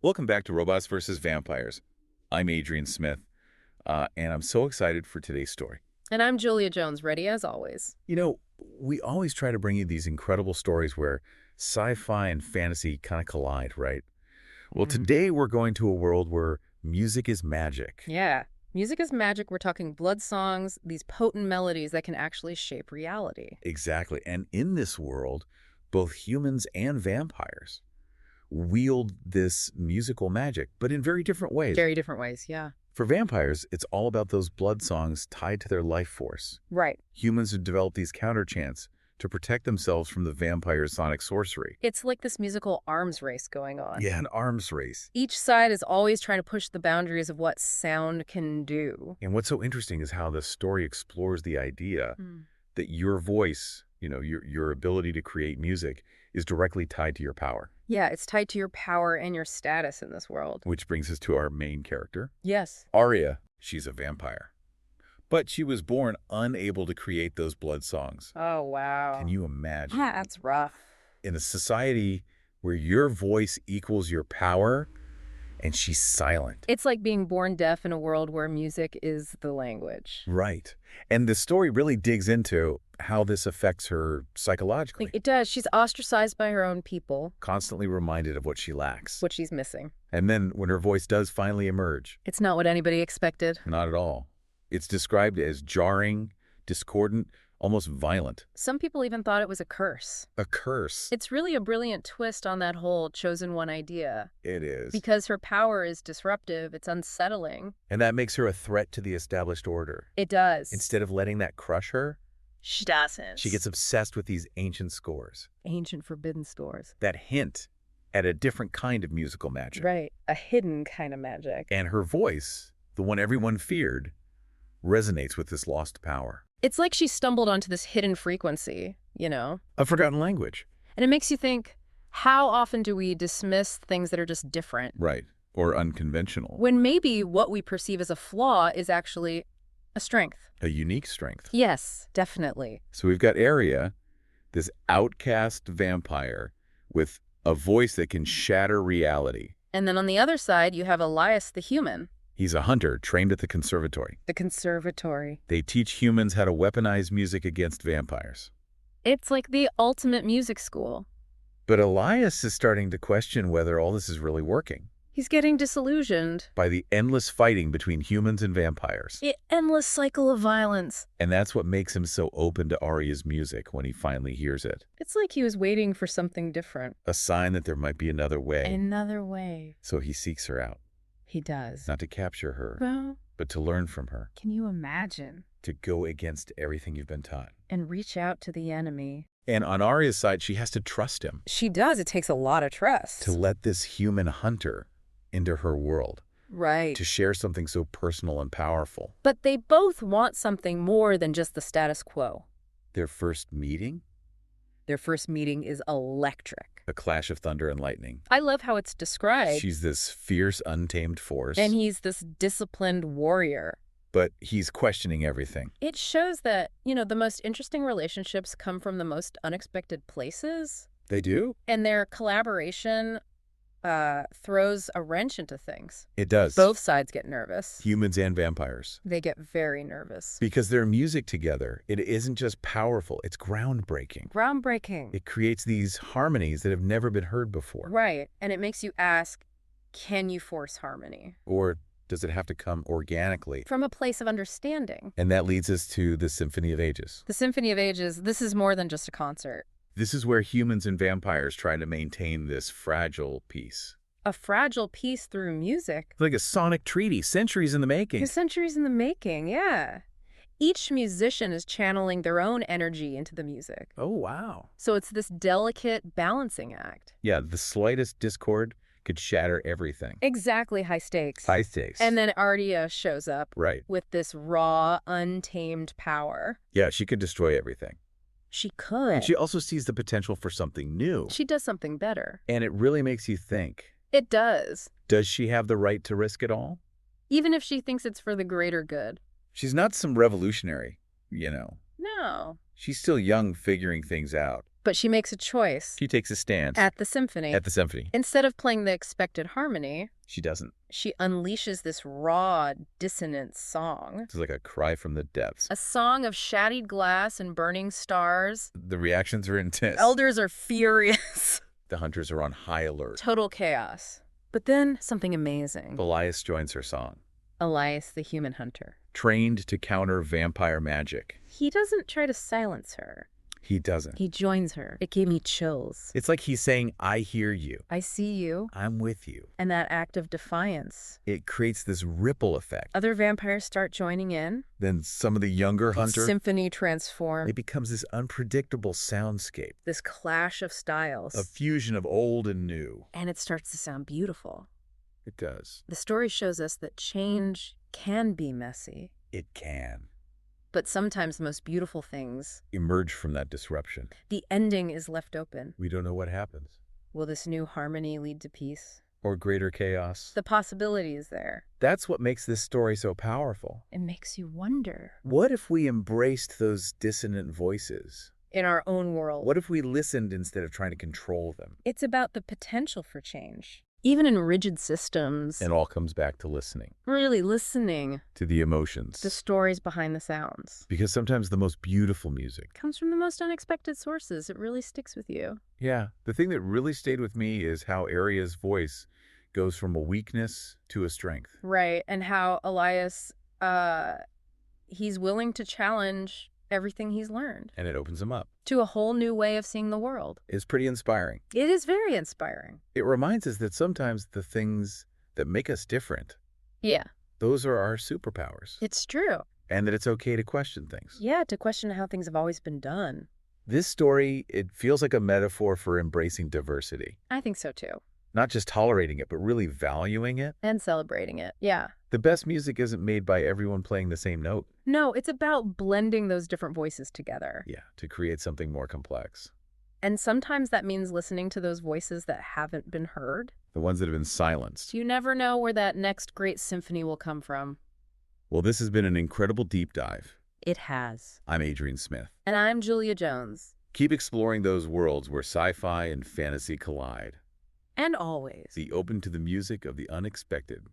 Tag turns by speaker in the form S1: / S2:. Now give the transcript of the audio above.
S1: Welcome back to Robots vs. Vampires. I'm Adrian Smith, and I'm so excited for today's story.
S2: And I'm Julia Jones, ready as always.
S1: You know, we always try to bring you these incredible stories where sci-fi and fantasy kind of collide, right? Well, today we're going to a world where music is magic.
S2: Yeah, music is magic. We're talking blood songs, these potent melodies that can actually shape reality.
S1: Exactly. And in this world, both humans and vampires wield this musical magic, but in very different ways.
S2: Very different ways, yeah.
S1: For vampires, it's all about those blood songs tied to their life force.
S2: Right.
S1: Humans have developed these counter chants to protect themselves from the vampire's sonic sorcery.
S2: It's like this musical arms race going on.
S1: Yeah, an arms race.
S2: Each side is always trying to push the boundaries of what sound can do.
S1: And what's so interesting is how the story explores the idea that your voice, your ability to create music is directly tied to your power.
S2: Yeah, it's tied to your power and your status in this world.
S1: Which brings us to our main character.
S2: Yes.
S1: Aria, she's a vampire. But she was born unable to create those blood songs.
S2: Oh, wow.
S1: Can you imagine?
S2: Yeah, that's rough.
S1: In a society where your voice equals your power, and she's silent.
S2: It's like being born deaf in a world where music is the language.
S1: Right. And the story really digs into how this affects her psychologically.
S2: It does. She's ostracized by her own people.
S1: Constantly reminded of what she lacks.
S2: What she's missing.
S1: And then when her voice does finally emerge.
S2: It's not what anybody expected.
S1: Not at all. It's described as jarring, discordant, almost violent.
S2: Some people even thought it was a curse.
S1: A curse.
S2: It's really a brilliant twist on that whole chosen one idea.
S1: It is.
S2: Because her power is disruptive, it's unsettling.
S1: And that makes her a threat to the established order.
S2: It does.
S1: Instead of letting that crush her,
S2: she doesn't.
S1: She gets obsessed with these ancient scores.
S2: Ancient forbidden scores.
S1: That hint at a different kind of musical magic.
S2: Right. A hidden kind of magic.
S1: And her voice, the one everyone feared, resonates with this lost power.
S2: It's like she stumbled onto this hidden frequency,
S1: A forgotten language.
S2: And it makes you think, how often do we dismiss things that are just different?
S1: Right. Or unconventional.
S2: When maybe what we perceive as a flaw is actually a strength.
S1: A unique strength.
S2: Yes, definitely.
S1: So we've got Aria, this outcast vampire with a voice that can shatter reality.
S2: And then on the other side, you have Elias the human.
S1: He's a hunter trained at the conservatory.
S2: The conservatory.
S1: They teach humans how to weaponize music against vampires.
S2: It's like the ultimate music school.
S1: But Elias is starting to question whether all this is really working.
S2: He's getting disillusioned.
S1: By the endless fighting between humans and vampires.
S2: The endless cycle of violence.
S1: And that's what makes him so open to Aria's music when he finally hears it.
S2: It's like he was waiting for something different.
S1: A sign that there might be another way.
S2: Another way.
S1: So he seeks her out.
S2: He does.
S1: Not to capture her,
S2: well,
S1: but to learn from her.
S2: Can you imagine?
S1: To go against everything you've been taught.
S2: And reach out to the enemy.
S1: And on Aria's side, she has to trust him.
S2: She does. It takes a lot of trust.
S1: To let this human hunter into her world.
S2: Right.
S1: To share something so personal and powerful.
S2: But they both want something more than just the status quo.
S1: Their first meeting?
S2: Their first meeting is electric.
S1: A clash of thunder and lightning.
S2: I love how it's described.
S1: She's this fierce, untamed force.
S2: And he's this disciplined warrior.
S1: But he's questioning everything.
S2: It shows that, the most interesting relationships come from the most unexpected places.
S1: They do?
S2: And their collaboration throws a wrench into things.
S1: It does.
S2: Both sides get nervous.
S1: Humans and vampires.
S2: They get very nervous.
S1: Because their music together, it isn't just powerful, it's groundbreaking.
S2: Groundbreaking.
S1: It creates these harmonies that have never been heard before.
S2: Right. And it makes you ask, can you force harmony?
S1: Or does it have to come organically?
S2: From a place of understanding.
S1: And that leads us to the Symphony of Ages.
S2: The Symphony of Ages, this is more than just a concert.
S1: This is where humans and vampires try to maintain this fragile peace.
S2: A fragile peace through music.
S1: Like a sonic treaty, centuries in the making.
S2: Centuries in the making, yeah. Each musician is channeling their own energy into the music.
S1: Oh, wow.
S2: So it's this delicate balancing act.
S1: Yeah, the slightest discord could shatter everything.
S2: Exactly, high stakes.
S1: High stakes.
S2: And then Aria shows up.
S1: Right.
S2: With this raw, untamed power.
S1: Yeah, she could destroy everything.
S2: She could.
S1: And she also sees the potential for something new.
S2: She does something better.
S1: And it really makes you think.
S2: It does.
S1: Does she have the right to risk it all?
S2: Even if she thinks it's for the greater good.
S1: She's not some revolutionary,
S2: No.
S1: She's still young, figuring things out.
S2: But she makes a choice
S1: She takes a stance
S2: at the symphony.
S1: at the symphony.
S2: Instead of playing the expected harmony,
S1: She doesn't.
S2: she unleashes this raw, dissonant song.
S1: It's like a cry from the depths.
S2: A song of shattered glass and burning stars.
S1: The reactions are intense.
S2: Elders are furious.
S1: The hunters are on high alert.
S2: Total chaos. But then something amazing.
S1: Elias joins her song.
S2: Elias, the human hunter.
S1: Trained to counter vampire magic.
S2: He doesn't try to silence her.
S1: He doesn't.
S2: He joins her. It gave me chills.
S1: It's like he's saying, I hear you.
S2: I see you.
S1: I'm with you.
S2: And that act of defiance.
S1: It creates this ripple effect.
S2: Other vampires start joining in.
S1: Then some of the younger hunters,
S2: Symphony transform.
S1: it becomes this unpredictable soundscape.
S2: This clash of styles.
S1: A fusion of old and new.
S2: And it starts to sound beautiful.
S1: It does.
S2: The story shows us that change can be messy.
S1: It can
S2: But sometimes the most beautiful things,
S1: emerge from that disruption.
S2: the ending is left open.
S1: We don't know what happens.
S2: Will this new harmony lead to peace?
S1: Or greater chaos.
S2: The possibility is there.
S1: That's what makes this story so powerful.
S2: It makes you wonder.
S1: What if we embraced those dissonant voices?
S2: In our own world,
S1: What if we listened instead of trying to control them?
S2: it's about the potential for change. Even in rigid systems,
S1: It all comes back to listening,
S2: really listening
S1: to the emotions.
S2: the stories behind the sounds.
S1: Because sometimes the most beautiful music.
S2: Comes from the most unexpected sources. It really sticks with you.
S1: Yeah, the thing that really stayed with me is how Aria's voice goes from a weakness to a strength.
S2: Right, and how Elias, he's willing to challenge everything he's learned
S1: And it opens him up.
S2: to a whole new way of seeing the world.
S1: It's pretty inspiring.
S2: It is very inspiring.
S1: It reminds us that sometimes the things that make us different,
S2: Yeah,
S1: those are our superpowers.
S2: it's true.
S1: And that it's okay to question things.
S2: Yeah, to question how things have always been done.
S1: This story, it feels like a metaphor for embracing diversity.
S2: I think so too.
S1: Not just tolerating it, but really valuing it.
S2: And celebrating it. Yeah.
S1: The best music isn't made by everyone playing the same note.
S2: No, it's about blending those different voices together.
S1: Yeah, to create something more complex.
S2: And sometimes that means listening to those voices that haven't been heard.
S1: The ones that have been silenced.
S2: You never know where that next great symphony will come from.
S1: Well, this has been an incredible deep dive.
S2: It has.
S1: I'm Adrian Smith.
S2: And I'm Julia Jones.
S1: Keep exploring those worlds where sci-fi and fantasy collide.
S2: And always.
S1: Be open to the music of the unexpected.